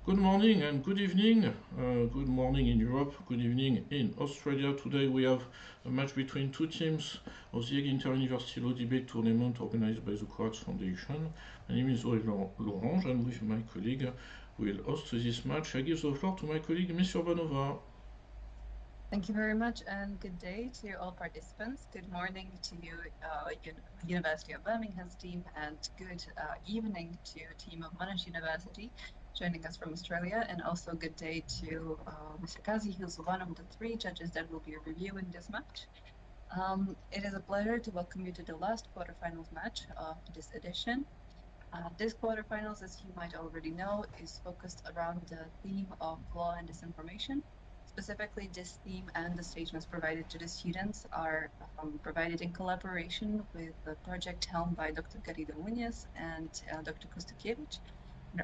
Good morning and good evening. Good morning in Europe, good evening in Australia. Today we have a match between two teams of the Inter-University Law Debate Tournament organized by the Croats Foundation. My name is Laurent, and with my colleague we will host this match. I give the floor to my colleague, Ms. Urbanova. Thank you very much and good day to all participants. Good morning to University of Birmingham's team and good evening to team of Monash University joining us from Australia, and also good day to Mr. Kazi, who's one of the three judges that will be reviewing this match. It is a pleasure to welcome you to the last quarterfinals match of this edition. This quarterfinals, as you might already know, is focused around the theme of law and disinformation. Specifically, this theme and the statements provided to the students are provided in collaboration with the project helmed by Dr. Garrido Muñoz and Dr. Kostakiewicz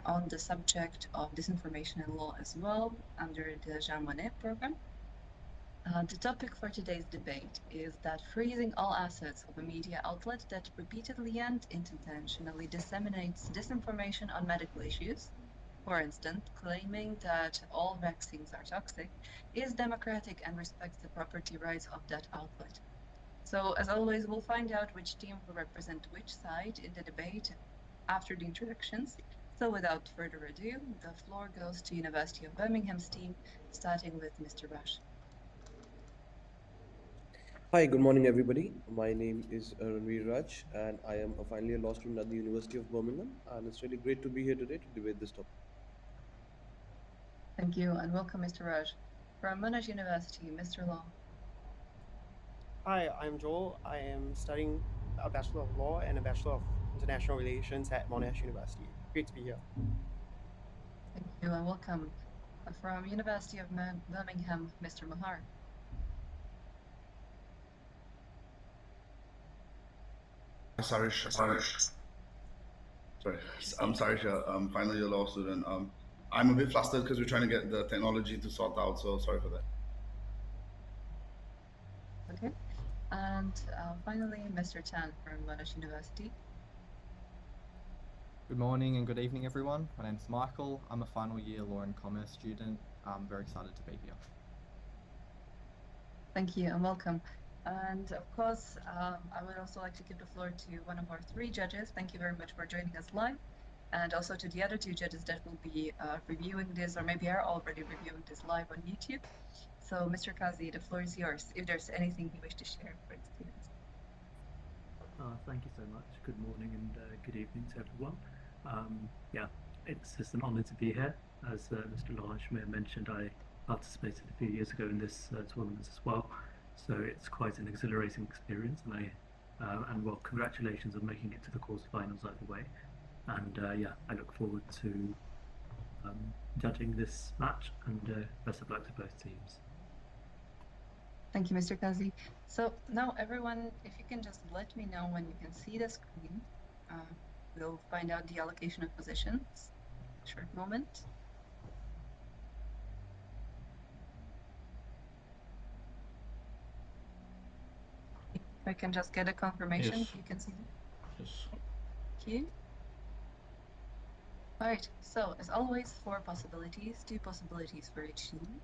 on the subject of disinformation and law as well under the Jean Monnet program. The topic for today's debate is that freezing all assets of a media outlet that repeatedly and intentionally disseminates disinformation on medical issues, for instance, claiming that all vaccines are toxic, is democratic and respects the property rights of that outlet. So, as always, we'll find out which team will represent which side in the debate after the introductions. So, without further ado, the floor goes to University of Birmingham's team, starting with Mr. Rush. Hi, good morning, everybody. My name is Ranveer Raj, and I am a final year law student at the University of Birmingham. And it's really great to be here today to debate this topic. Thank you, and welcome, Mr. Raj. From Monash University, Mr. Law. Hi, I'm Joel. I am studying a Bachelor of Law and a Bachelor of International Relations at Monash University. Great to be here. Thank you, and welcome. From University of Birmingham, Mr. Mahar. Sorry. I'm Sarisha. I'm final year law student. I'm a bit flustered because we're trying to get the technology to sort out, so sorry for that. Okay. And finally, Mr. Chan from Monash University. Good morning and good evening, everyone. My name's Michael. I'm a final year law and commerce student. I'm very excited to be here. Thank you and welcome. And of course, I would also like to give the floor to one of our three judges. Thank you very much for joining us live. And also to the other two judges that will be reviewing this, or maybe are already reviewing this live on YouTube. So, Mr. Kazi, the floor is yours, if there's anything you wish to share for the students. Thank you so much. Good morning and good evening to everyone. It's just an honour to be here. As Mr. Lange may have mentioned, I participated a few years ago in this tournament as well. So it's quite an exhilarating experience, and well, congratulations on making it to the quarterfinals either way. And I look forward to judging this match, and best of luck to both teams. Thank you, Mr. Kazi. So now everyone, if you can just let me know when you can see the screen, we'll find out the allocation of positions. Short moment. If I can just get a confirmation, Yes. you can see them. Yes. Thank you. All right, so as always, 4 possibilities, 2 possibilities for each team.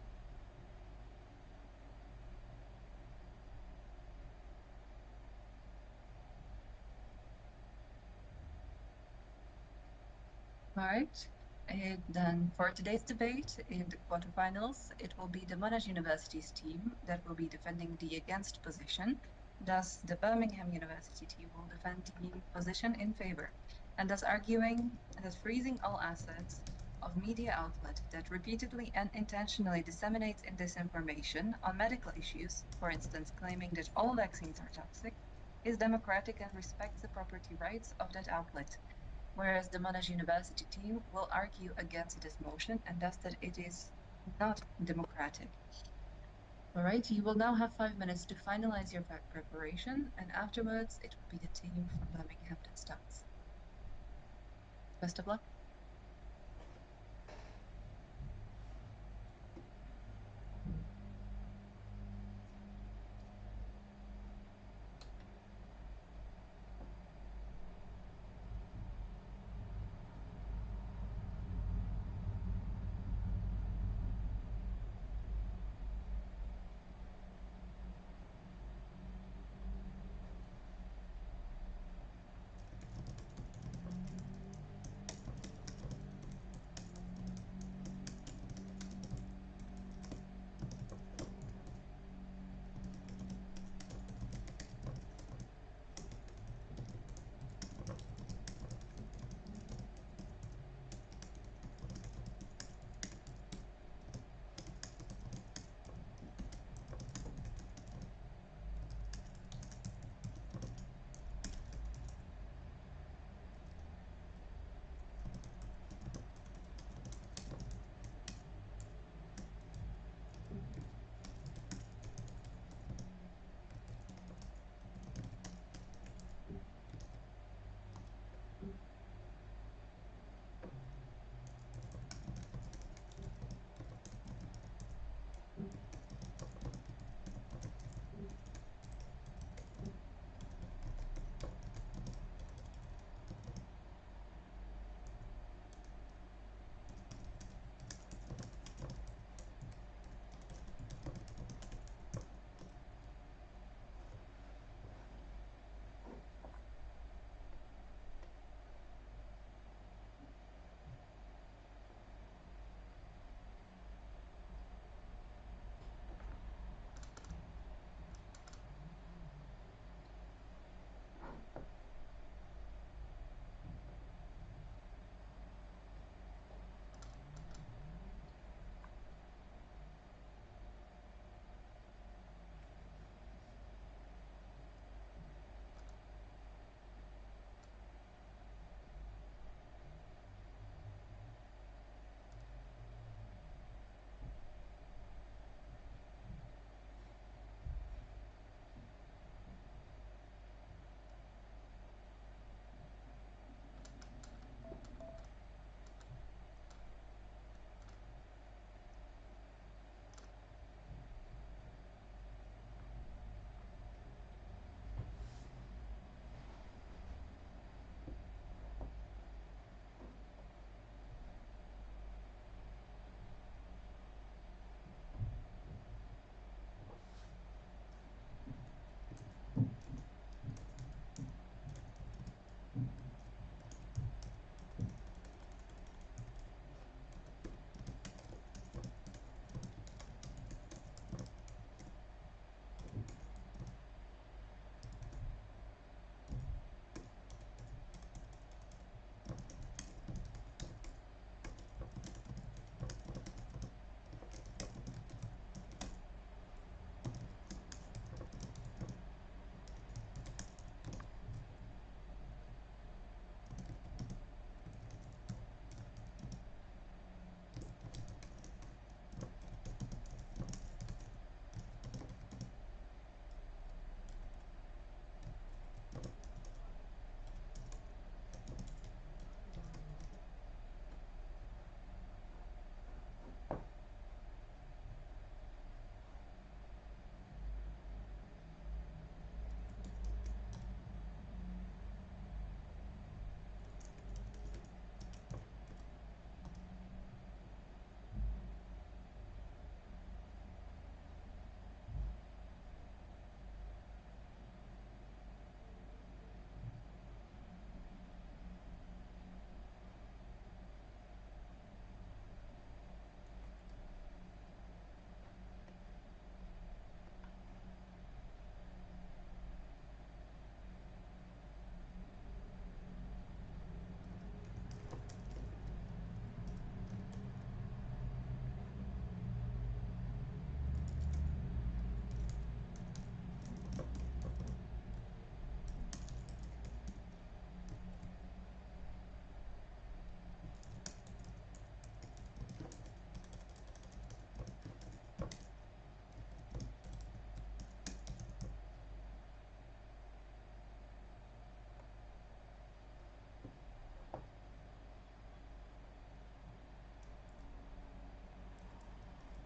All right, and then for today's debate in the quarterfinals, it will be the Monash University's team that will be defending the against position. Thus, the Birmingham University team will defend the position in favor, and thus arguing that freezing all assets of media outlet that repeatedly and intentionally disseminates disinformation on medical issues, for instance, claiming that all vaccines are toxic, is democratic and respects the property rights of that outlet. Whereas the Monash University team will argue against this motion and thus that it is not democratic. All right, you will now have 5 minutes to finalize your fact preparation, and afterwards it will be the team from Birmingham that starts. Best of luck.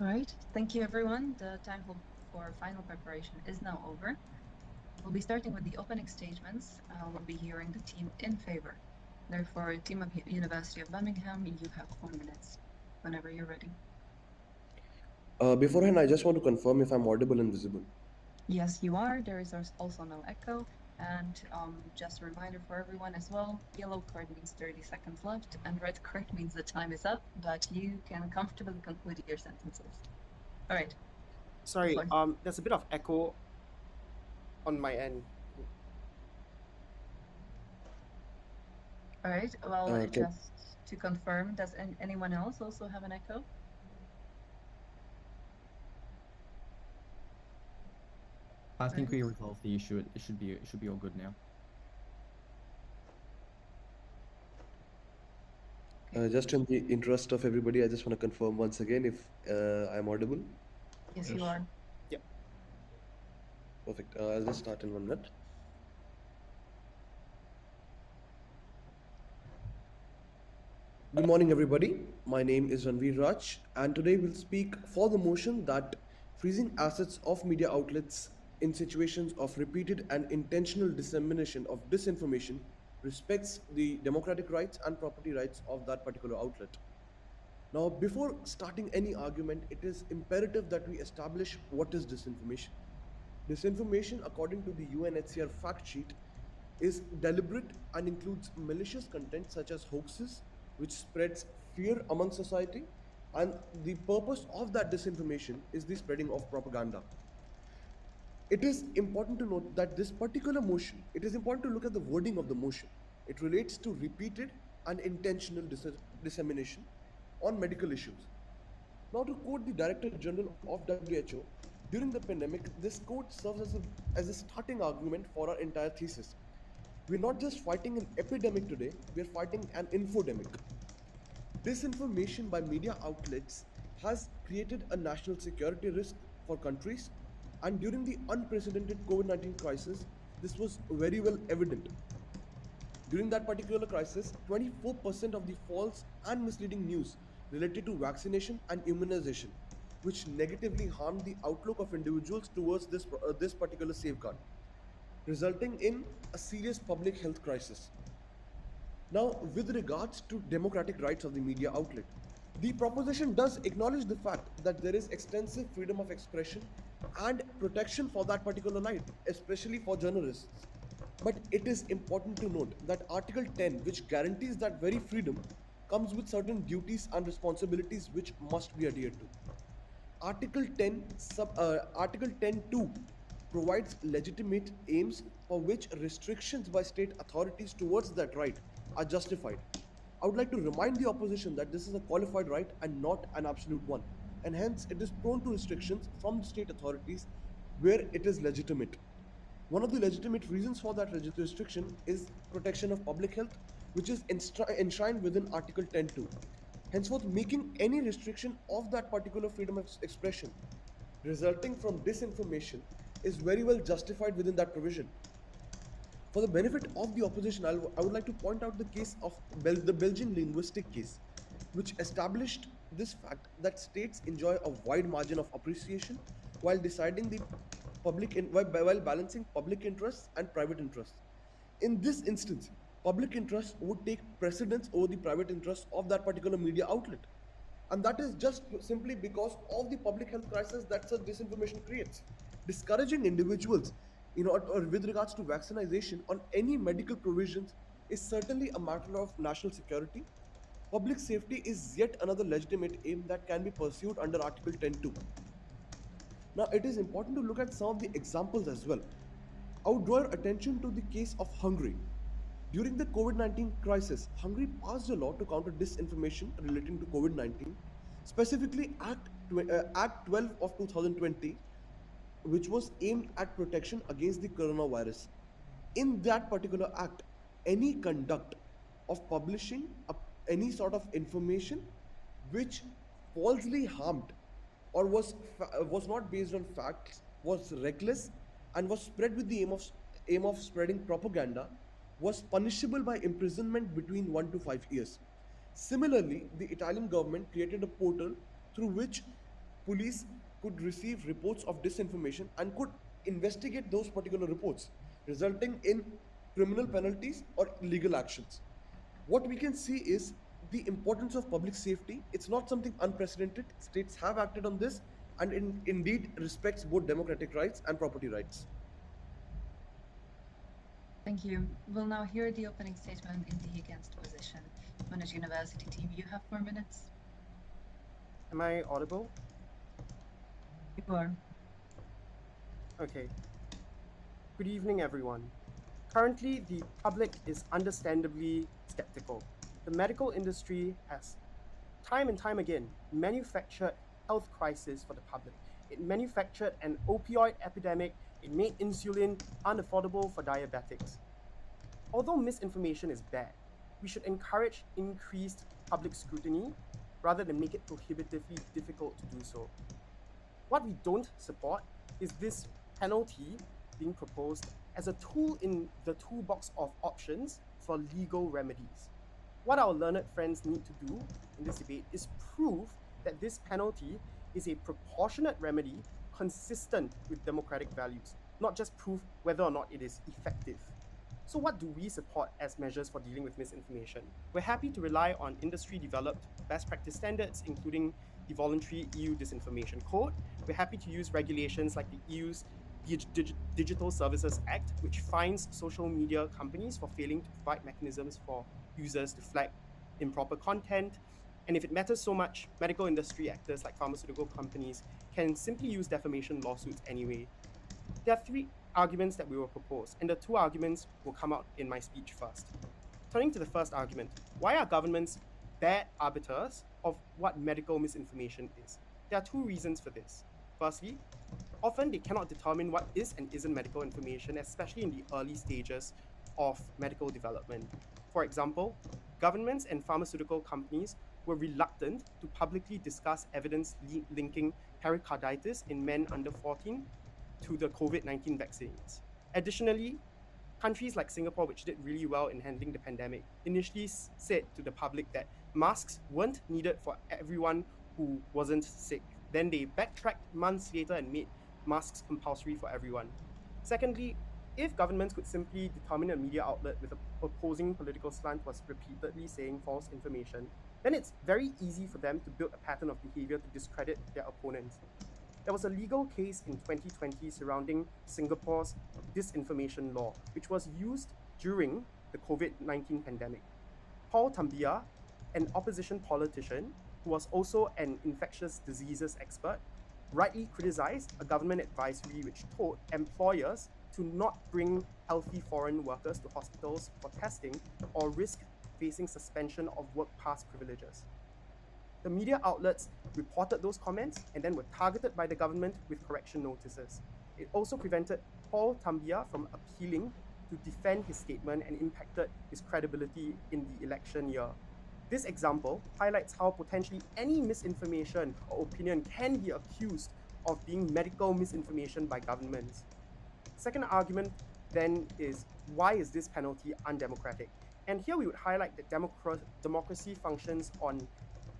All right, thank you everyone. The time for final preparation is now over. We'll be starting with the opening statements. We'll be hearing the team in favor. Therefore, team of University of Birmingham, you have 4 minutes whenever you're ready. Beforehand, I just want to confirm if I'm audible and visible. Yes, you are. There is also no echo. And just a reminder for everyone as well, yellow card means 30 seconds left, and red card means the time is up, but you can comfortably conclude your sentences. All right. Sorry, Fine. there's a bit of echo on my end. All right. Well, Okay. just to confirm, does anyone else also have an echo? I think Right. we resolved the issue. It should be all good now. Just in the interest of everybody, I just want to confirm once again if I'm audible. Yes, Yes. you are. Perfect. I'll just start in 1 minute. Good morning, everybody. My name is Ranveer Raj, and today we'll speak for the motion that freezing assets of media outlets in situations of repeated and intentional dissemination of disinformation respects the democratic rights and property rights of that particular outlet. Now, before starting any argument, it is imperative that we establish what is disinformation. Disinformation, according to the UNHCR fact sheet, is deliberate and includes malicious content such as hoaxes, which spreads fear among society, and the purpose of that disinformation is the spreading of propaganda. It is important to note that this particular motion, it is important to look at the wording of the motion. It relates to repeated and intentional dissemination on medical issues. Now, to quote the Director General of WHO, during the pandemic, this quote serves as a starting argument for our entire thesis. We're not just fighting an epidemic today, we're fighting an infodemic. Disinformation by media outlets has created a national security risk for countries, and during the unprecedented COVID-19 crisis, this was very well evident. During that particular crisis, 24% of the false and misleading news related to vaccination and immunization, which negatively harmed the outlook of individuals towards this particular safeguard, resulting in a serious public health crisis. Now, with regards to democratic rights of the media outlet, the proposition does acknowledge the fact that there is extensive freedom of expression and protection for that particular right, especially for journalists. But it is important to note that Article 10, which guarantees that very freedom, comes with certain duties and responsibilities which must be adhered to. Article 10(2) provides legitimate aims for which restrictions by state authorities towards that right are justified. I would like to remind the opposition that this is a qualified right and not an absolute one, and hence it is prone to restrictions from the state authorities where it is legitimate. One of the legitimate reasons for that restriction is protection of public health, which is enshrined within Article 10(2). Henceforth, making any restriction of that particular freedom of expression resulting from disinformation is very well justified within that provision. For the benefit of the opposition, I would like to point out the case of the Belgian linguistic case, which established this fact that states enjoy a wide margin of appreciation while deciding the while balancing public interests and private interests. In this instance, public interest would take precedence over the private interests of that particular media outlet. And that is just simply because of the public health crisis that such disinformation creates. Discouraging individuals, or with regards to vaccination on any medical provisions is certainly a matter of national security. Public safety is yet another legitimate aim that can be pursued under Article 10(2). Now, it is important to look at some of the examples as well. I would draw your attention to the case of Hungary. During the COVID-19 crisis, Hungary passed a law to counter disinformation relating to COVID-19, specifically Act 12 of 2020, which was aimed at protection against the coronavirus. In that particular act, any conduct of publishing any sort of information which falsely harmed or was not based on facts, was reckless, and was spread with the aim of spreading propaganda, was punishable by imprisonment between 1 to 5 years. Similarly, the Italian government created a portal through which police could receive reports of disinformation and could investigate those particular reports, resulting in criminal penalties or legal actions. What we can see is the importance of public safety. It's not something unprecedented. States have acted on this and indeed respects both democratic rights and property rights. Thank you. We'll now hear the opening statement in the against position. Monash University team, you have 4 minutes. Am I audible? You are. Okay. Good evening, everyone. Currently, the public is understandably skeptical. The medical industry has, time and time again, manufactured health crisis for the public. It manufactured an opioid epidemic. It made insulin unaffordable for diabetics. Although misinformation is bad, we should encourage increased public scrutiny rather than make it prohibitively difficult to do so. What we don't support is this penalty being proposed as a tool in the toolbox of options for legal remedies. What our learned friends need to do in this debate is prove that this penalty is a proportionate remedy consistent with democratic values, not just prove whether or not it is effective. So what do we support as measures for dealing with misinformation? We're happy to rely on industry-developed best practice standards, including the voluntary EU Disinformation Code. We're happy to use regulations like the EU's Digital Services Act, which fines social media companies for failing to provide mechanisms for users to flag improper content. And if it matters so much, medical industry actors like pharmaceutical companies can simply use defamation lawsuits anyway. There are 3 arguments that we will propose, and the 2 arguments will come out in my speech first. Turning to the first argument, why are governments bad arbiters of what medical misinformation is? There are 2 reasons for this. Firstly, often they cannot determine what is and isn't medical information, especially in the early stages of medical development. For example, governments and pharmaceutical companies were reluctant to publicly discuss evidence linking pericarditis in men under 14 to the COVID-19 vaccines. Additionally, countries like Singapore, which did really well in handling the pandemic, initially said to the public that masks weren't needed for everyone who wasn't sick. Then they backtracked months later and made masks compulsory for everyone. Secondly, if governments could simply determine a media outlet with an opposing political slant was repeatedly saying false information, then it's very easy for them to build a pattern of behavior to discredit their opponents. There was a legal case in 2020 surrounding Singapore's disinformation law, which was used during the COVID-19 pandemic. Paul Tambia, an opposition politician who was also an infectious diseases expert, rightly criticized a government advisory which told employers to not bring healthy foreign workers to hospitals for testing or risk facing suspension of work pass privileges. The media outlets reported those comments and then were targeted by the government with correction notices. It also prevented Paul Tambia from appealing to defend his statement and impacted his credibility in the election year. This example highlights how potentially any misinformation or opinion can be accused of being medical misinformation by governments. Second argument then is, why is this penalty undemocratic? And here we would highlight that democracy functions on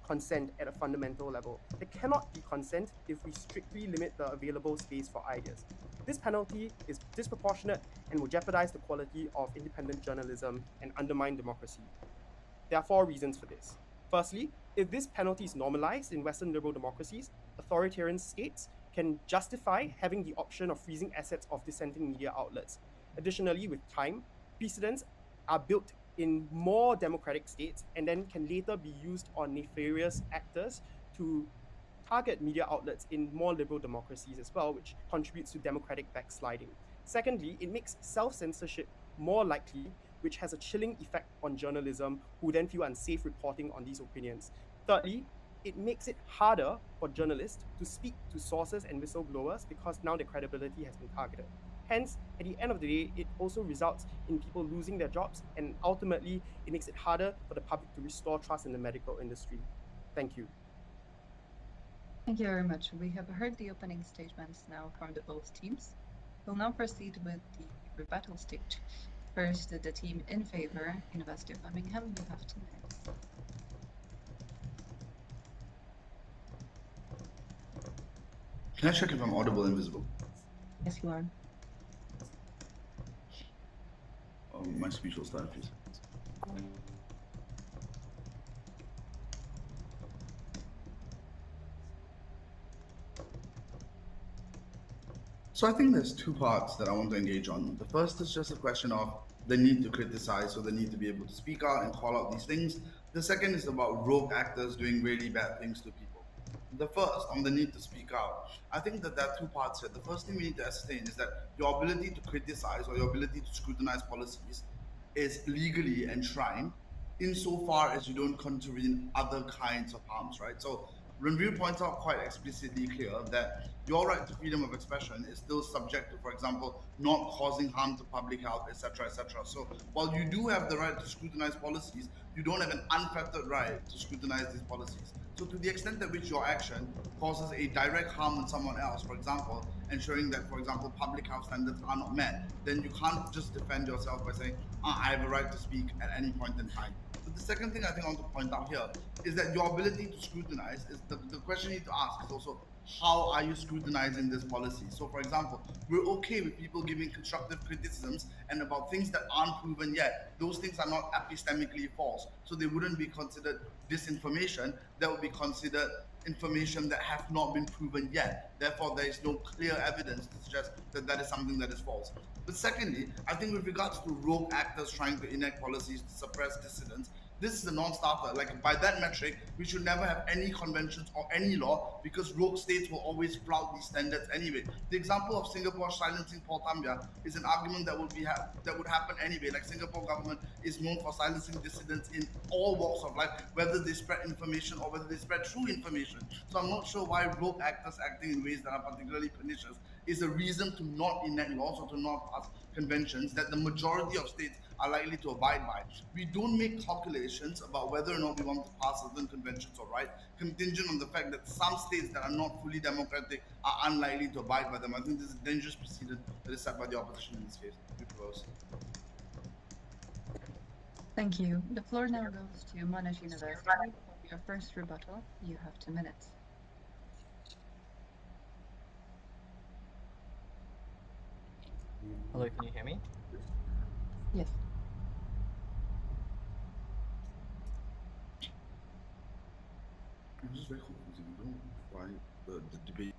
consent at a fundamental level. There cannot be consent if we strictly limit the available space for ideas. This penalty is disproportionate and will jeopardize the quality of independent journalism and undermine democracy. There are 4 reasons for this. Firstly, if this penalty is normalized in Western liberal democracies, authoritarian states can justify having the option of freezing assets of dissenting media outlets. Additionally, with time, precedents are built in more democratic states and then can later be used on nefarious actors to target media outlets in more liberal democracies as well, which contributes to democratic backsliding. Secondly, it makes self-censorship more likely, which has a chilling effect on journalism, who then feel unsafe reporting on these opinions. Thirdly, it makes it harder for journalists to speak to sources and whistleblowers because now their credibility has been targeted. Hence, at the end of the day, it also results in people losing their jobs, and ultimately, it makes it harder for the public to restore trust in the medical industry. Thank you. Thank you very much. We have heard the opening statements now from the both teams. We'll now proceed with the rebuttal stage. First, the team in favor, University of Birmingham, you have 2 minutes. Can I check if I'm audible and visible? Yes, you are. My speech will start, please. So I think there's two parts that I want to engage on. The first is just a question of the need to criticize, or the need to be able to speak out and call out these things. The second is about rogue actors doing really bad things to people. The first, on the need to speak out, I think that there are two parts here. The first thing we need to ascertain is that your ability to criticize or your ability to scrutinize policies is legally enshrined insofar as you don't contravene other kinds of harms, right? So Ranveer points out quite explicitly clear that your right to freedom of expression is still subject to, for example, not causing harm to public health, etc., etc. So while you do have the right to scrutinize policies, you don't have an unfettered right to scrutinize these policies. So to the extent that which your action causes a direct harm on someone else, for example, ensuring that, for example, public health standards are not met, then you can't just defend yourself by saying, I have a right to speak at any point in time. But the second thing I think I want to point out here is that your ability to scrutinize is the question you need to ask is also, how are you scrutinizing this policy? So, for example, we're okay with people giving constructive criticisms and about things that aren't proven yet. Those things are not epistemically false, so they wouldn't be considered disinformation. That would be considered information that have not been proven yet. Therefore, there is no clear evidence to suggest that that is something that is false. But secondly, I think with regards to rogue actors trying to enact policies to suppress dissidents, this is a non-starter. Like, by that metric, we should never have any conventions or any law, because rogue states will always flout these standards anyway. The example of Singapore silencing Paul Tambia is an argument that would happen anyway. Like, Singapore government is known for silencing dissidents in all walks of life, whether they spread information or whether they spread true information. So I'm not sure why rogue actors acting in ways that are particularly pernicious is a reason to not enact laws or to not pass conventions that the majority of states are likely to abide by. We don't make calculations about whether or not we want to pass certain conventions or right, contingent on the fact that some states that are not fully democratic are unlikely to abide by them. I think this is a dangerous precedent that is set by the opposition in this case. We propose. Thank you. The floor now goes to Monash University. For your first rebuttal, you have 2 minutes. Hello, can you hear me? Yes. I'm just very confused. We don't know why the debate.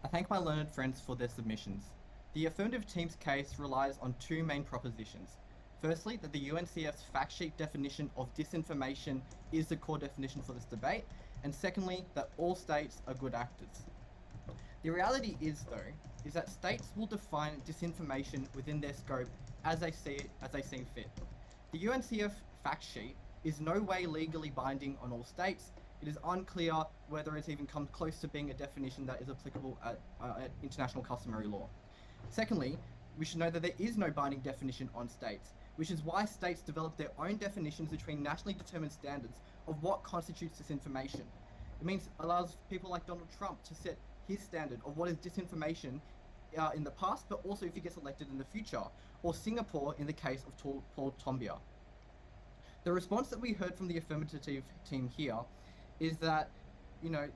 I thank my learned friends for their submissions. The affirmative team's case relies on two main propositions. Firstly, that the UNCF's fact sheet definition of disinformation is the core definition for this debate, and secondly, that all states are good actors. The reality is, though, is that states will define disinformation within their scope as they see fit. The UNCF fact sheet is no way legally binding on all states. It is unclear whether it even comes close to being a definition that is applicable at international customary law. Secondly, we should know that there is no binding definition on states, which is why states develop their own definitions between nationally determined standards of what constitutes disinformation. It means it allows people like Donald Trump to set his standard of what is disinformation in the past, but also if he gets elected in the future, or Singapore in the case of Paul Tambia. The response that we heard from the affirmative team here is that, you know,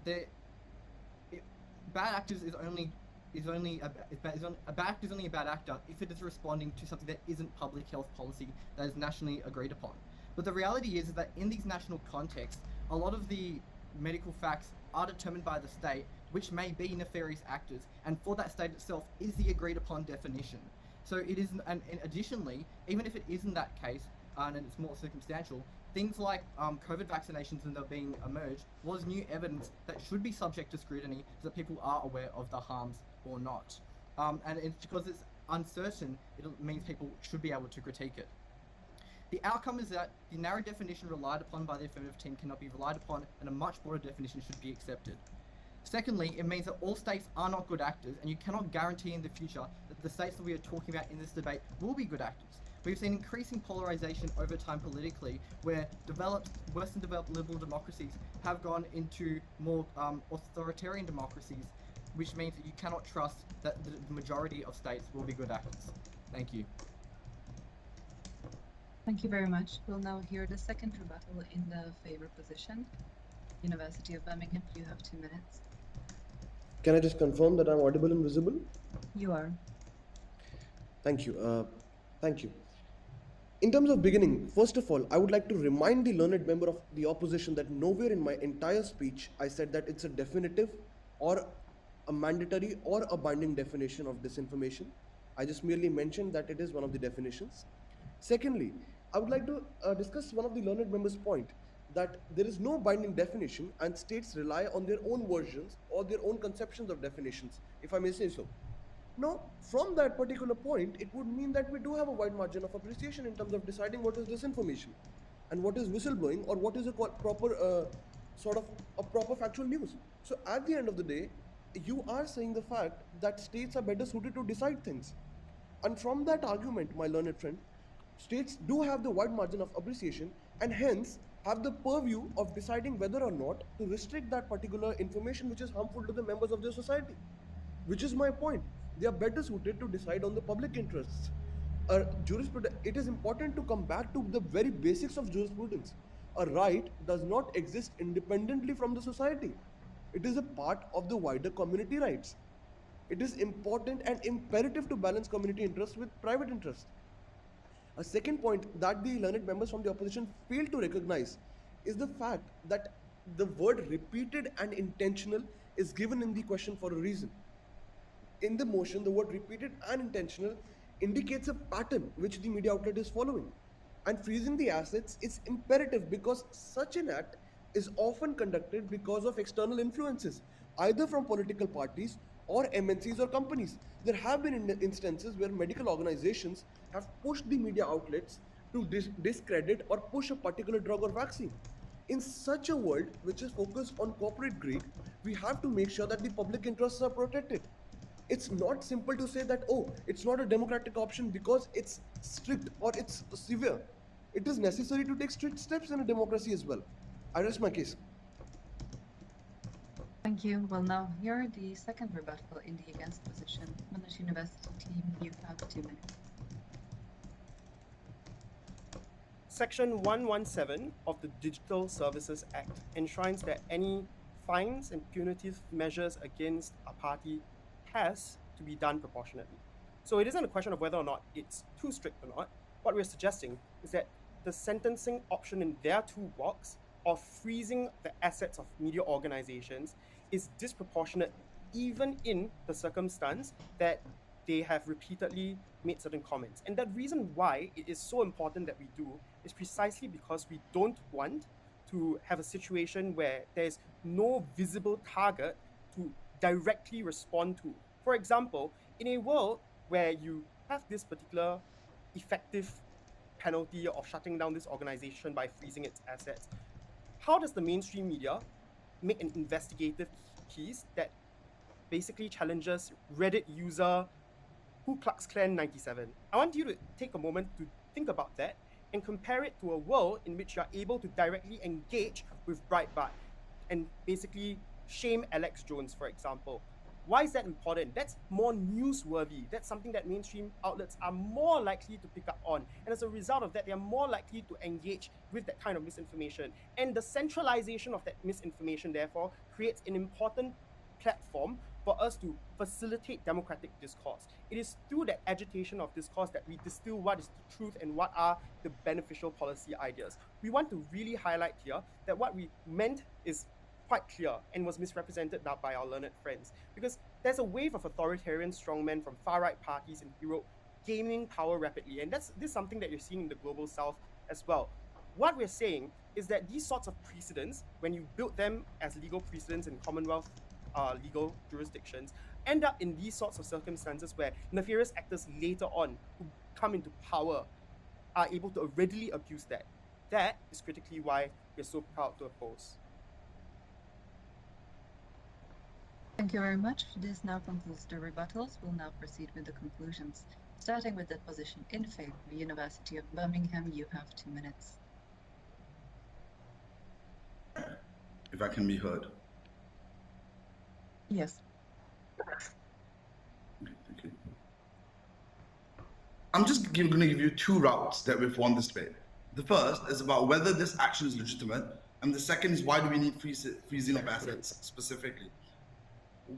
bad actors is only a bad actor is only a bad actor if it is responding to something that isn't public health policy that is nationally agreed upon. But the reality is that in these national contexts, a lot of the medical facts are determined by the state, which may be nefarious actors, and for that state itself is the agreed upon definition. So it is, and additionally, even if it isn't that case, and it's more circumstantial, things like COVID vaccinations and they're being emerged was new evidence that should be subject to scrutiny so that people are aware of the harms or not. And it's because it's uncertain, it means people should be able to critique it. The outcome is that the narrow definition relied upon by the affirmative team cannot be relied upon, and a much broader definition should be accepted. Secondly, it means that all states are not good actors, and you cannot guarantee in the future that the states that we are talking about in this debate will be good actors. We've seen increasing polarization over time politically, where Western developed liberal democracies have gone into more authoritarian democracies, which means that you cannot trust that the majority of states will be good actors. Thank you. Thank you very much. We'll now hear the second rebuttal in the favor position. University of Birmingham, you have 2 minutes. Can I just confirm that I'm audible and visible? You are. Thank you. Thank you. In terms of beginning, first of all, I would like to remind the learned member of the opposition that nowhere in my entire speech I said that it's a definitive or a mandatory or a binding definition of disinformation. I just merely mentioned that it is one of the definitions. Secondly, I would like to discuss one of the learned members' point that there is no binding definition and states rely on their own versions or their own conceptions of definitions, if I may say so. Now, from that particular point, it would mean that we do have a wide margin of appreciation in terms of deciding what is disinformation and what is whistleblowing or what is a proper sort of a proper factual news. So at the end of the day, you are saying the fact that states are better suited to decide things. And from that argument, my learned friend, states do have the wide margin of appreciation and hence have the purview of deciding whether or not to restrict that particular information which is harmful to the members of their society. Which is my point. They are better suited to decide on the public interests. It is important to come back to the very basics of jurisprudence. A right does not exist independently from the society. It is a part of the wider community rights. It is important and imperative to balance community interests with private interests. A second point that the learned members from the opposition fail to recognize is the fact that the word repeated and intentional is given in the question for a reason. In the motion, the word repeated and intentional indicates a pattern which the media outlet is following. And freezing the assets is imperative because such an act is often conducted because of external influences, either from political parties or MNCs or companies. There have been instances where medical organizations have pushed the media outlets to discredit or push a particular drug or vaccine. In such a world which is focused on corporate greed, we have to make sure that the public interests are protected. It's not simple to say that, oh, it's not a democratic option because it's strict or it's severe. It is necessary to take strict steps in a democracy as well. I rest my case. Thank you. We'll now hear the second rebuttal in the against position. Monash University team, you have 2 minutes. Section 117 of the Digital Services Act enshrines that any fines and punitive measures against a party has to be done proportionately. So it isn't a question of whether or not it's too strict or not. What we're suggesting is that the sentencing option in their toolbox of freezing the assets of media organizations is disproportionate even in the circumstance that they have repeatedly made certain comments. And the reason why it is so important that we do is precisely because we don't want to have a situation where there's no visible target to directly respond to. For example, in a world where you have this particular effective penalty of shutting down this organization by freezing its assets, how does the mainstream media make an investigative piece that basically challenges Reddit user Ku Klux Klan 97? I want you to take a moment to think about that and compare it to a world in which you are able to directly engage with Breitbart and basically shame Alex Jones, for example. Why is that important? That's more newsworthy. That's something that mainstream outlets are more likely to pick up on. And as a result of that, they are more likely to engage with that kind of misinformation. And the centralization of that misinformation, therefore, creates an important platform for us to facilitate democratic discourse. It is through that agitation of discourse that we distill what is the truth and what are the beneficial policy ideas. We want to really highlight here that what we meant is quite clear and was misrepresented now by our learned friends, because there's a wave of authoritarian strongmen from far-right parties in Europe gaining power rapidly, and this is something that you're seeing in the global south as well. What we're saying is that these sorts of precedents, when you build them as legal precedents in Commonwealth legal jurisdictions, end up in these sorts of circumstances where nefarious actors later on who come into power are able to readily abuse that. That is critically why we're so proud to oppose. Thank you very much. This now concludes the rebuttals. We'll now proceed with the conclusions. Starting with the position in favor of the University of Birmingham, you have 2 minutes. If I can be heard. Yes. Okay, thank you. I'm just going to give you two routes that we've won this debate. The first is about whether this action is legitimate, and the second is why do we need freezing of assets specifically.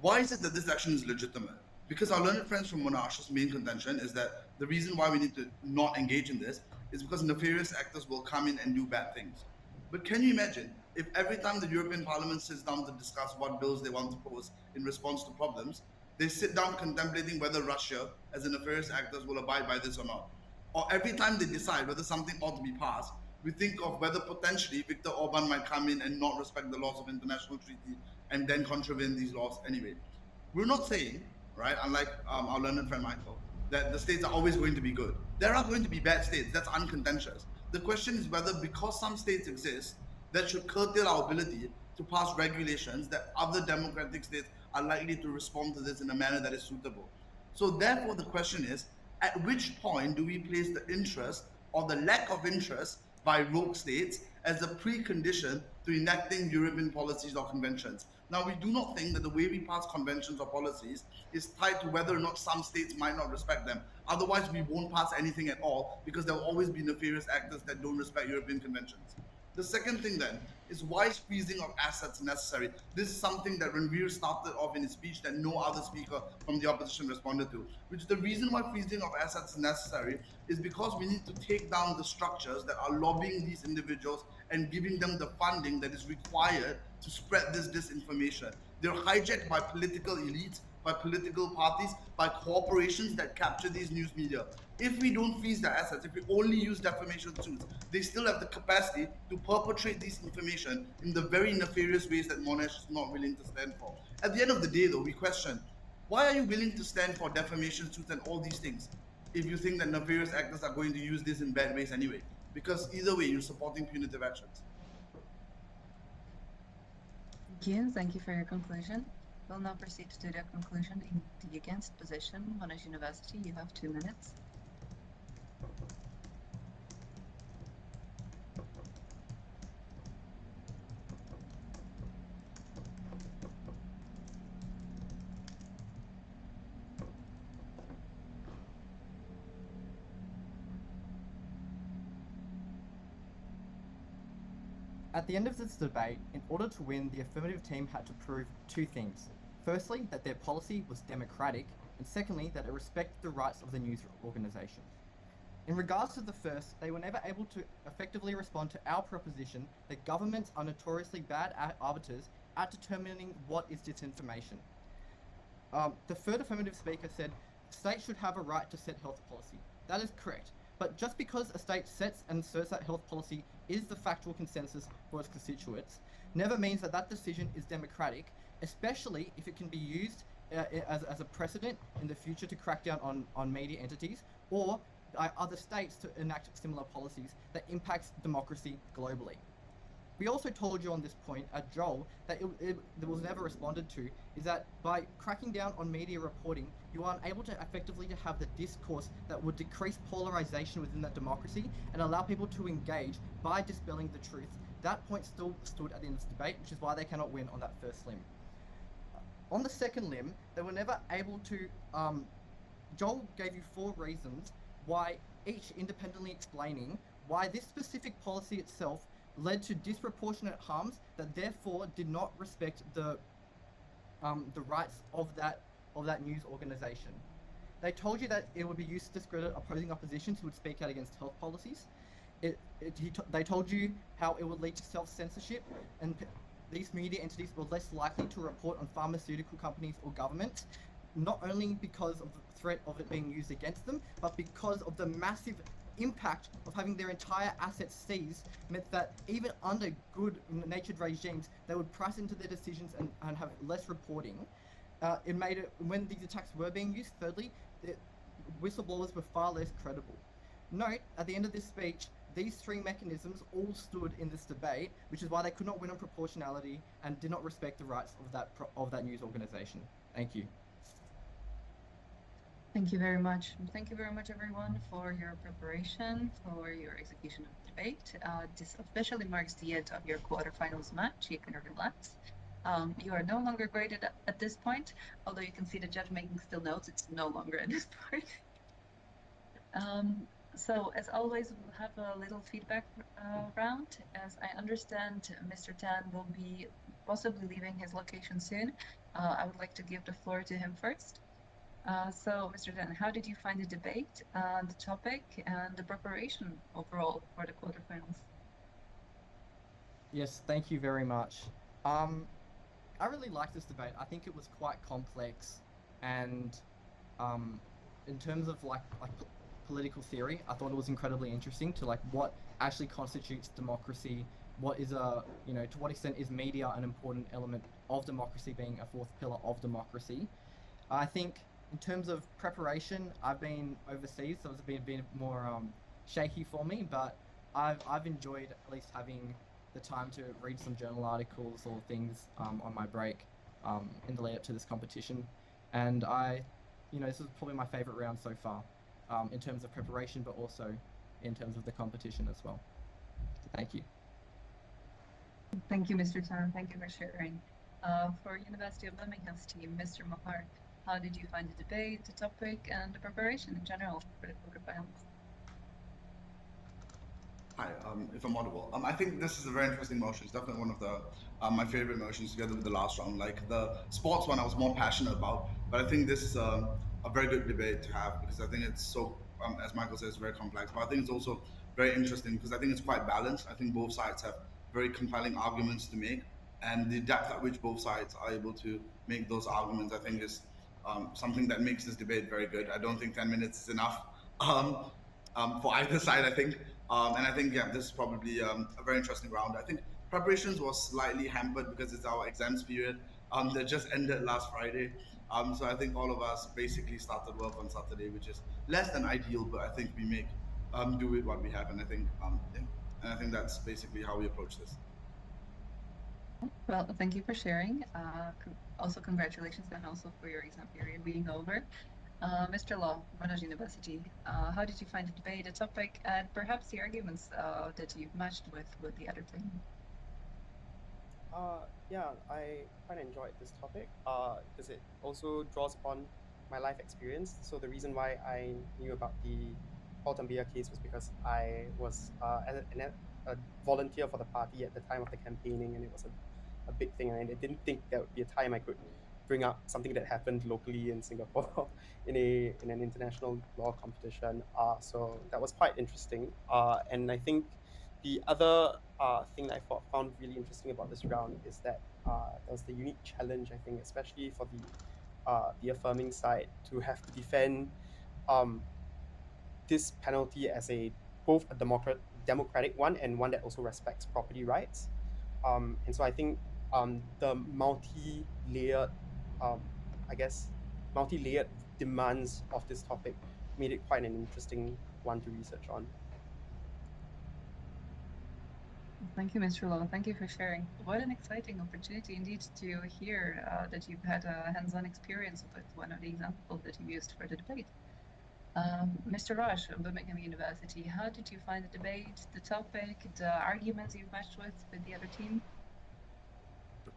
Why is it that this action is legitimate? Because our learned friends from Monash's main contention is that the reason why we need to not engage in this is because nefarious actors will come in and do bad things. But can you imagine if every time the European Parliament sits down to discuss what bills they want to pose in response to problems, they sit down contemplating whether Russia, as a nefarious actors, will abide by this or not? Or every time they decide whether something ought to be passed, we think of whether potentially Viktor Orban might come in and not respect the laws of international treaty and then contravene these laws anyway. We're not saying, right, unlike our learned friend Michael, that the states are always going to be good. There are going to be bad states, that's uncontentious. The question is whether because some states exist, that should curtail our ability to pass regulations that other democratic states are likely to respond to this in a manner that is suitable. So therefore the question is, at which point do we place the interest or the lack of interest by rogue states as a precondition to enacting European policies or conventions? Now, we do not think that the way we pass conventions or policies is tied to whether or not some states might not respect them. Otherwise, we won't pass anything at all because there will always be nefarious actors that don't respect European conventions. The second thing then is why is freezing of assets necessary? This is something that Ranveer started off in his speech that no other speaker from the opposition responded to, which the reason why freezing of assets is necessary is because we need to take down the structures that are lobbying these individuals and giving them the funding that is required to spread this disinformation. They're hijacked by political elites, by political parties, by corporations that capture these news media. If we don't freeze their assets, if we only use defamation suits, they still have the capacity to perpetrate this information in the very nefarious ways that Monash is not willing to stand for. At the end of the day, though, we question, why are you willing to stand for defamation suits and all these things if you think that nefarious actors are going to use this in bad ways anyway? Because either way, you're supporting punitive actions. Thank you for your conclusion. We'll now proceed to the conclusion in the against position. Monash University, you have 2 minutes. At the end of this debate, in order to win, the affirmative team had to prove two things. Firstly, that their policy was democratic, and secondly, that it respected the rights of the news organisation. In regards to the first, they were never able to effectively respond to our proposition that governments are notoriously bad arbiters at determining what is disinformation. The third affirmative speaker said, states should have a right to set health policy. That is correct. But just because a state sets and asserts that health policy is the factual consensus for its constituents, never means that that decision is democratic, especially if it can be used as a precedent in the future to crack down on media entities or other states to enact similar policies that impacts democracy globally. We also told you on this point at Joel that that was never responded to, is that by cracking down on media reporting, you are unable to effectively have the discourse that would decrease polarization within that democracy and allow people to engage by dispelling the truth. That point still stood at the end of this debate, which is why they cannot win on that first limb. On the second limb, they were never able to, Joel gave you 4 reasons why, each independently explaining why this specific policy itself led to disproportionate harms that therefore did not respect the rights of that news organization. They told you that it would be used to discredit opposing oppositions who would speak out against health policies. They told you how it would lead to self-censorship, and these media entities were less likely to report on pharmaceutical companies or governments, not only because of the threat of it being used against them, but because of the massive impact of having their entire assets seized meant that even under good-natured regimes, they would press into their decisions and have less reporting. It made it, when these attacks were being used, thirdly, whistleblowers were far less credible. Note, at the end of this speech, these 3 mechanisms all stood in this debate, which is why they could not win on proportionality and did not respect the rights of that news organization. Thank you. Thank you very much. Thank you very much, everyone, for your preparation, for your execution of the debate. This officially marks the end of your quarterfinals match. You can relax. You are no longer graded at this point, although you can see the judge making still notes. It's no longer at this point. So, as always, we'll have a little feedback round. As I understand, Mr. Tan will be possibly leaving his location soon. I would like to give the floor to him first. So, Mr. Tan, how did you find the debate, the topic, and the preparation overall for the quarterfinals? Yes, thank you very much. I really liked this debate. I think it was quite complex, and in terms of political theory, I thought it was incredibly interesting to what actually constitutes democracy. What is to what extent is media an important element of democracy, being a fourth pillar of democracy? I think in terms of preparation, I've been overseas, so it's been more shaky for me, but I've enjoyed at least having the time to read some journal articles or things on my break in the lead up to this competition. And this is probably my favorite round so far in terms of preparation, but also in terms of the competition as well. Thank you. Thank you, Mr. Tan. Thank you for sharing. For University of Birmingham's team, Mr. Mahar, how did you find the debate, the topic, and the preparation in general for the quarterfinals? Hi, if I'm audible. I think this is a very interesting motion. It's definitely one of the my favorite motions together with the last round. Like the sports one, I was more passionate about, but I think this is a very good debate to have because I think it's so, as Michael says, very complex. But I think it's also very interesting because I think it's quite balanced. I think both sides have very compelling arguments to make, and the depth at which both sides are able to make those arguments, I think, is something that makes this debate very good. I don't think 10 minutes is enough. For either side, I think. And I think, yeah, this is probably a very interesting round. I think preparations was slightly hampered because it's our exams period that just ended last Friday. So I think all of us basically started work on Saturday, which is less than ideal, but I think we make do with what we have. And I think, yeah, and I think that's basically how we approach this. Well, thank you for sharing. Also, congratulations and also for your exam period being over. Mr. Law, Monash University, how did you find the debate, the topic, and perhaps the arguments that you've matched with the other team? Yeah, I quite enjoyed this topic because it also draws upon my life experience. So the reason why I knew about the Paul Tambia case was because I was a volunteer for the party at the time of the campaigning, and it was a big thing. And I didn't think there would be a time I could bring up something that happened locally in Singapore in an international law competition. So that was quite interesting. And I think the other thing that I found really interesting about this round is that there was the unique challenge, I think, especially for the affirming side, to have to defend this penalty as both a democratic one and one that also respects property rights. And so I think the multi-layered demands of this topic made it quite an interesting one to research on. Thank you, Mr. Law. Thank you for sharing. What an exciting opportunity indeed to hear that you've had a hands-on experience with one of the examples that you used for the debate. Mr. Raj of Birmingham University, how did you find the debate, the topic, the arguments you've matched with the other team?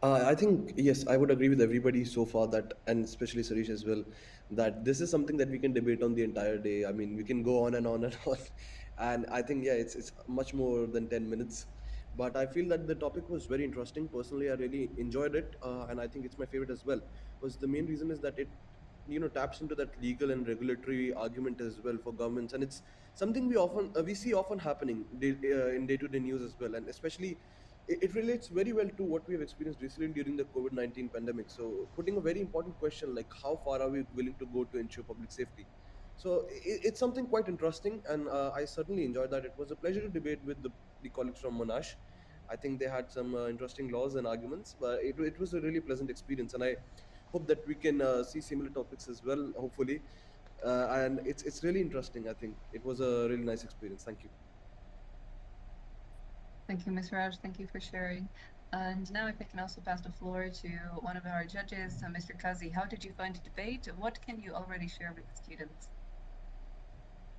I think, yes, I would agree with everybody so far that, and especially Sarish as well, that this is something that we can debate on the entire day. I mean, we can go on and on and on. And I think, yeah, it's much more than 10 minutes. But I feel that the topic was very interesting. Personally, I really enjoyed it. And I think it's my favorite as well. Because the main reason is that it, taps into that legal and regulatory argument as well for governments. And it's something we see often happening in day-to-day news as well. And especially it relates very well to what we have experienced recently during the COVID-19 pandemic. So, putting a very important question like how far are we willing to go to ensure public safety? So, it's something quite interesting, and I certainly enjoyed that. It was a pleasure to debate with the colleagues from Monash. I think they had some interesting laws and arguments, but it was a really pleasant experience, and I hope that we can see similar topics as well, hopefully. And it's really interesting. I think it was a really nice experience. Thank you. Thank you, Ms. Raj. Thank you for sharing. And now if I can also pass the floor to one of our judges, Mr. Kazi. How did you find the debate? What can you already share with the students?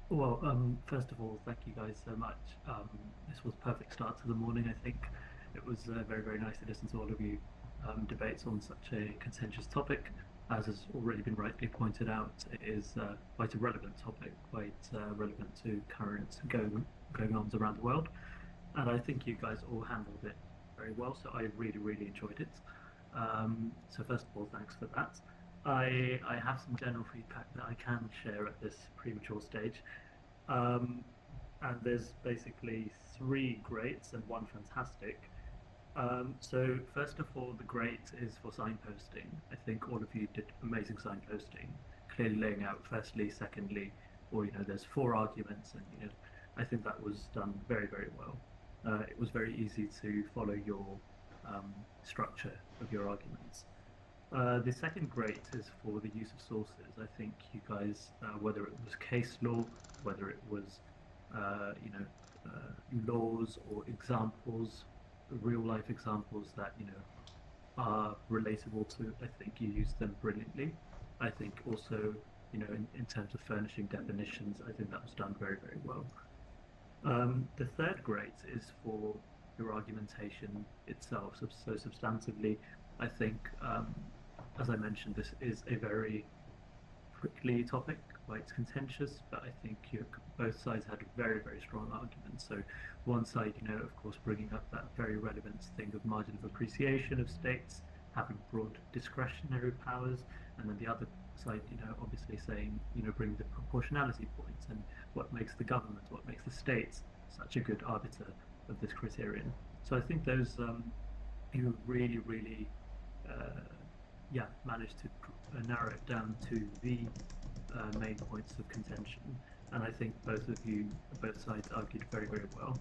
Well, first of all, thank you guys so much. This was a perfect start to the morning, I think. It was very, very nice to listen to all of you debates on such a contentious topic. as has already been rightly pointed out, it is quite a relevant topic, quite relevant to current going-ons around the world. And I think you guys all handled it very well, so I really, really enjoyed it. So first of all, thanks for that. I have some general feedback that I can share at this premature stage. And there's basically 3 greats and 1 fantastic. So first of all, the great is for signposting. I think all of you did amazing signposting, clearly laying out firstly, secondly, or there's 4 arguments, and I think that was done very, very well. It was very easy to follow your structure of your arguments. The second great is for the use of sources. I think you guys, whether it was case law, whether it was laws or examples, real life examples that are relatable to, I think you used them brilliantly. I think also in terms of furnishing definitions, I think that was done very, very well. The third great is for your argumentation itself. So substantively, I think, as I mentioned, this is a very prickly topic, quite contentious, but I think both sides had very, very strong arguments. So one side, of course, bringing up that very relevant thing of margin of appreciation of states, having broad discretionary powers, and then the other side, obviously saying, bring the proportionality point and what makes the government, what makes the states such a good arbiter of this criterion. So I think those, you really, really, managed to narrow it down to the main points of contention. And I think both sides argued very, very well.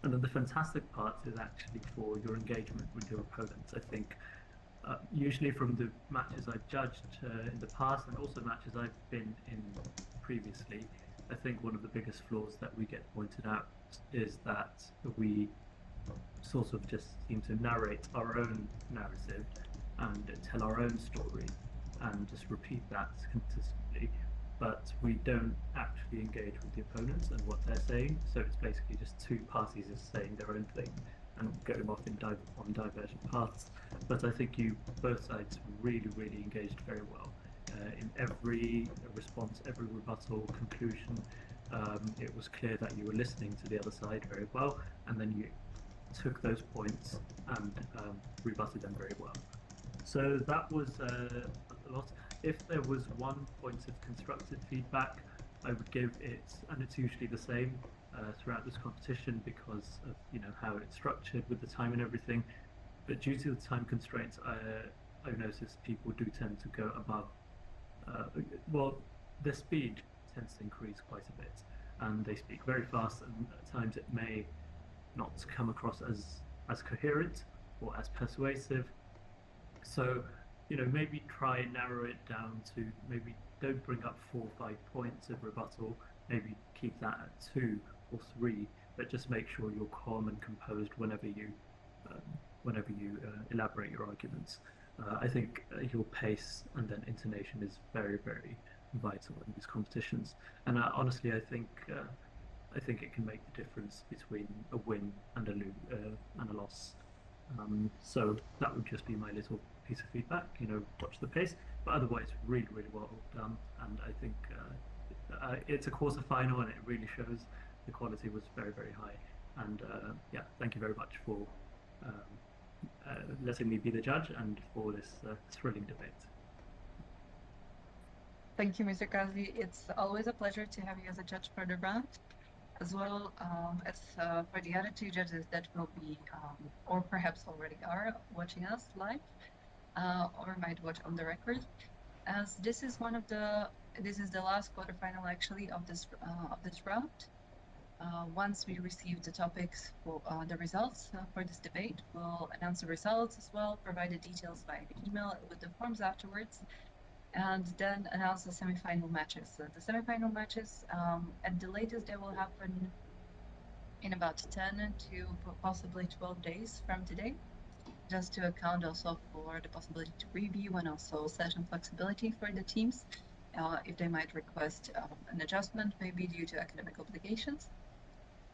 And then the fantastic part is actually for your engagement with your opponents. I think usually from the matches I've judged in the past, and also matches I've been in previously, I think one of the biggest flaws that we get pointed out is that we sort of just seem to narrate our own narrative and tell our own story and just repeat that consistently, but we don't actually engage with the opponents and what they're saying. So it's basically just 2 parties just saying their own thing and going off on divergent paths. But I think both sides really, really engaged very well in every response, every rebuttal, conclusion. It was clear that you were listening to the other side very well, and then you took those points and rebutted them very well. So that was a lot. If there was one point of constructive feedback, I would give it, and it's usually the same throughout this competition because of how it's structured with the time and everything. But due to the time constraints, I've noticed people do tend to go above. Their speed tends to increase quite a bit, and they speak very fast, and at times it may not come across as coherent or as persuasive. So, maybe try and narrow it down to, maybe don't bring up 4 or 5 points of rebuttal, maybe keep that at 2 or 3, but just make sure you're calm and composed whenever you elaborate your arguments. I think your pace and then intonation is very, very vital in these competitions. And honestly, I think it can make the difference between a win and a loss. So that would just be my little piece of feedback. Watch the pace, but otherwise, really, really well done. And I think it's a quarter-final, and it really shows the quality was very, very high. And thank you very much for letting me be the judge and for this thrilling debate. Thank you, Mr. Kazi. It's always a pleasure to have you as a judge for the round, as well as for the other 2 judges that will be, or perhaps already are, watching us live, or might watch on the record. As this is the last quarterfinal actually of this round. Once we receive the topics for the results for this debate, we'll announce the results as well, provide the details via the email with the forms afterwards, and then announce the semi-final matches. So the semi-final matches, at the latest, they will happen in about 10 to possibly 12 days from today, just to account also for the possibility to review and also session flexibility for the teams, if they might request an adjustment, maybe due to academic obligations.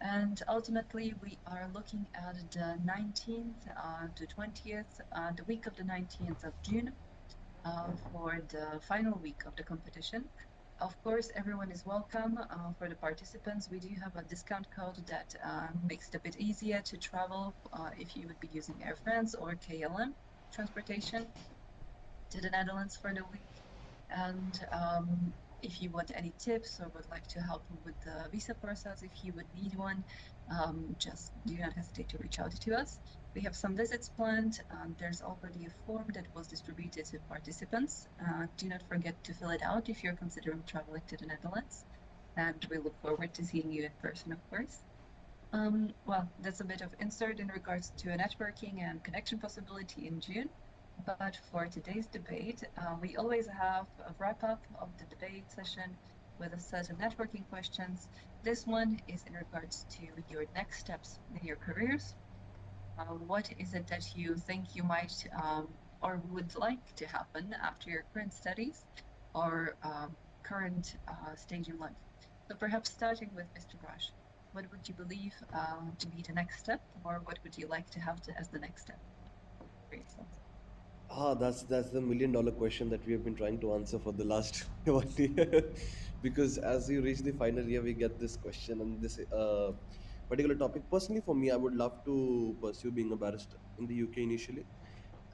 And ultimately, we are looking at the 19th to 20th, the week of the 19th of June, for the final week of the competition. Of course, everyone is welcome. For the participants, we do have a discount code that makes it a bit easier to travel if you would be using Air France or KLM transportation to the Netherlands for the week. And if you want any tips or would like to help with the visa process, if you would need one, just do not hesitate to reach out to us. We have some visits planned. There's already a form that was distributed to participants. Do not forget to fill it out if you're considering traveling to the Netherlands. And we look forward to seeing you in person, of course. Well, that's a bit of insert in regards to a networking and connection possibility in June. But for today's debate, we always have a wrap-up of the debate session with a set of networking questions. This one is in regards to your next steps in your careers. What is it that you think you might or would like to happen after your current studies or current stage in life? So perhaps starting with Mr. Brush, what would you believe to be the next step, or what would you like to have as the next step for yourself? That's the $1 million question that we have been trying to answer for the last 1 year. Because as you reach the final year, we get this question and this particular topic. Personally, for me, I would love to pursue being a barrister in the UK initially,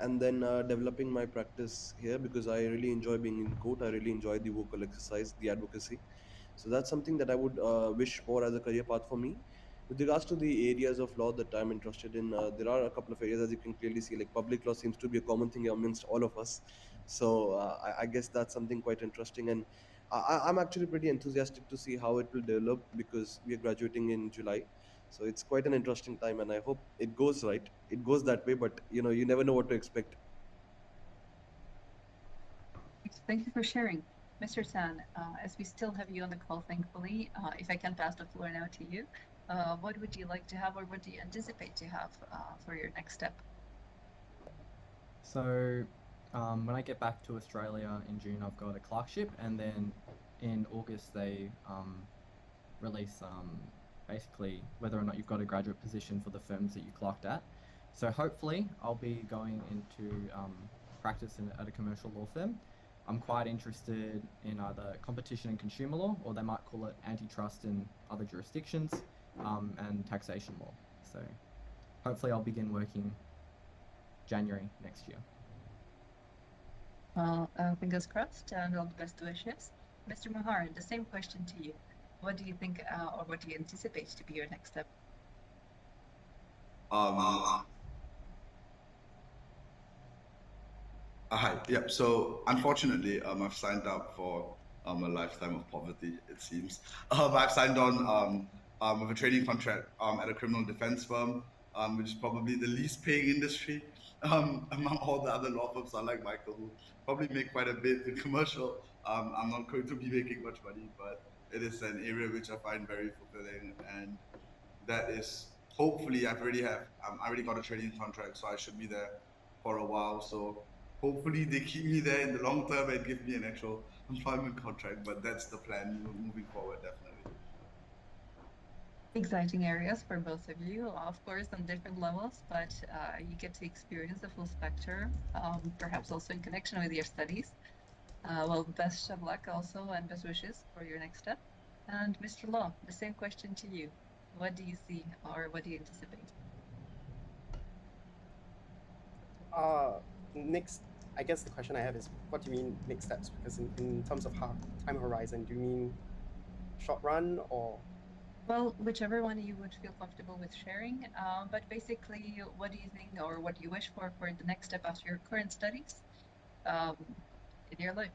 and then developing my practice here, because I really enjoy being in court. I really enjoy the vocal exercise, the advocacy. So that's something that I would wish for as a career path for me. With regards to the areas of law that I'm interested in, there are a couple of areas, as you can clearly see. Like public law seems to be a common thing amongst all of us. So I guess that's something quite interesting, and I'm actually pretty enthusiastic to see how it will develop, because we are graduating in July. So it's quite an interesting time, and I hope it goes right. It goes that way, but you never know what to expect. Thank you for sharing. Mr. San, as we still have you on the call, thankfully, if I can pass the floor now to you, what would you like to have, or what do you anticipate to have for your next step? So, when I get back to Australia in June, I've got a clerkship, and then in August they release basically whether or not you've got a graduate position for the firms that you clerked at. So hopefully I'll be going into practice at a commercial law firm. I'm quite interested in either competition and consumer law, or they might call it antitrust in other jurisdictions, and taxation law. So hopefully I'll begin working January next year. Well, fingers crossed, and all the best wishes. Mr. Mahar, the same question to you. What do you think, or what do you anticipate to be your next step? Hi. Yep. So unfortunately, I've signed up for a lifetime of poverty. It seems. I've signed on with a training contract at a criminal defense firm, which is probably the least paying industry among all the other law firms. Unlike Michael, who probably make quite a bit in commercial. I'm not going to be making much money, but it is an area which I find very fulfilling, and that is hopefully I already got a training contract, so I should be there for a while. So hopefully they keep me there in the long term and give me an actual employment contract. But that's the plan moving forward, definitely. Exciting areas for both of you, of course, on different levels, but you get to experience the full spectrum, perhaps also in connection with your studies. Well, best of luck also, and best wishes for your next step. And Mr. Law, the same question to you. What do you see, or what do you anticipate? Next, I guess the question I have is, what do you mean next steps? Because in terms of time horizon, do you mean short run or? Well, whichever one you would feel comfortable with sharing. But basically, what do you think, or what do you wish for the next step after your current studies in your life,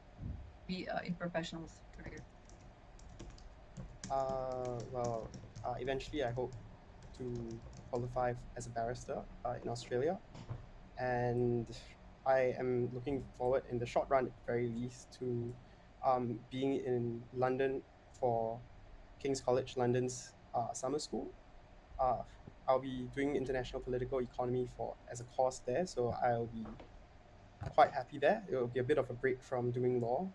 be in professional career? Well, eventually I hope to qualify as a barrister in Australia, and I am looking forward in the short run, at the very least, to being in London for King's College London's summer school. I'll be doing international political economy as a course there, so I'll be quite happy there. It will be a bit of a break from doing law,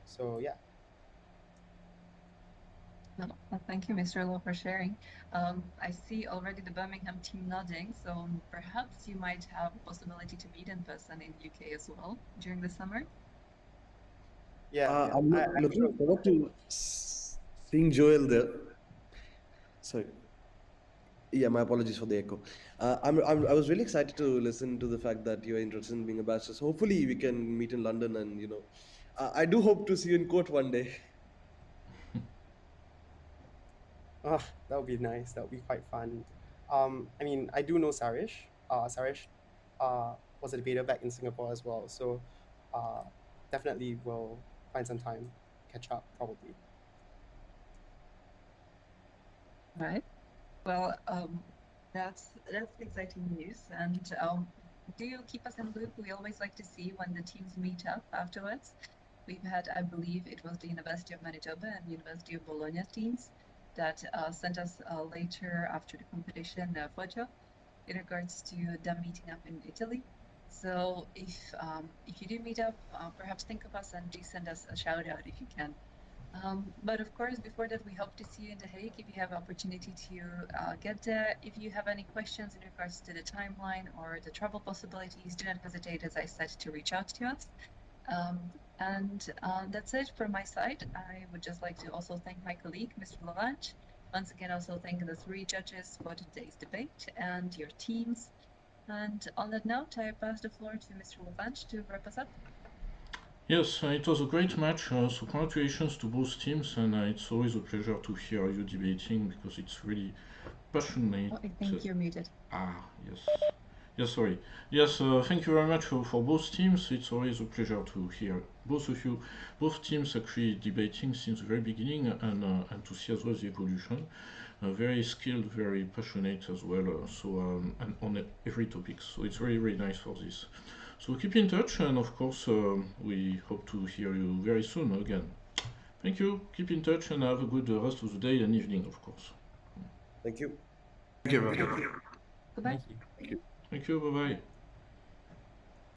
so yeah. Well, thank you, Mr. Lowe, for sharing. I see already the Birmingham team nodding, so perhaps you might have a possibility to meet in person in the UK as well during the summer. Yeah, I'm I looking sure. forward to seeing Joel there. Sorry. Yeah, my apologies for the echo. I was really excited to listen to the fact that you're interested in being ambassadors. Hopefully, we can meet in London, and I do hope to see you in court one day. Oh, that would be nice. That would be quite fun. I mean, I do know Sarish. Sarish was a debater back in Singapore as well. So definitely will find some time, catch up probably. Right. Well, that's exciting news. And do keep us in loop. We always like to see when the teams meet up afterwards. We've had, I believe, it was the University of Manitoba and the University of Bologna teams that sent us later after the competition a photo in regards to them meeting up in Italy. So if you do meet up, perhaps think of us and do send us a shout out if you can. But of course, before that, we hope to see you in The Hague if you have opportunity to get there. If you have any questions in regards to the timeline or the travel possibilities, do not hesitate, as I said, to reach out to us. And that's it from my side. I would just like to also thank my colleague, Mr. Lavange. Once again, also thank the 3 judges for today's debate and your teams. And on that note, I pass the floor to Mr. Lavange to wrap us up. Yes, it was a great match, so congratulations to both teams, and it's always a pleasure to hear you debating because it's really passionate. Oh, I think you're muted. Yes. Yes, sorry. Yes, thank you very much for both teams. It's always a pleasure to hear both of you, both teams actually debating since the very beginning and to see as well the evolution. Very skilled, very passionate as well, and on every topic. So it's very, very nice for this. So keep in touch, and of course, we hope to hear you very soon again. Thank you, keep in touch, and have a good rest of the day and evening, of course. Thank you. Thank you. Goodbye. Thank you. Thank you, bye-bye.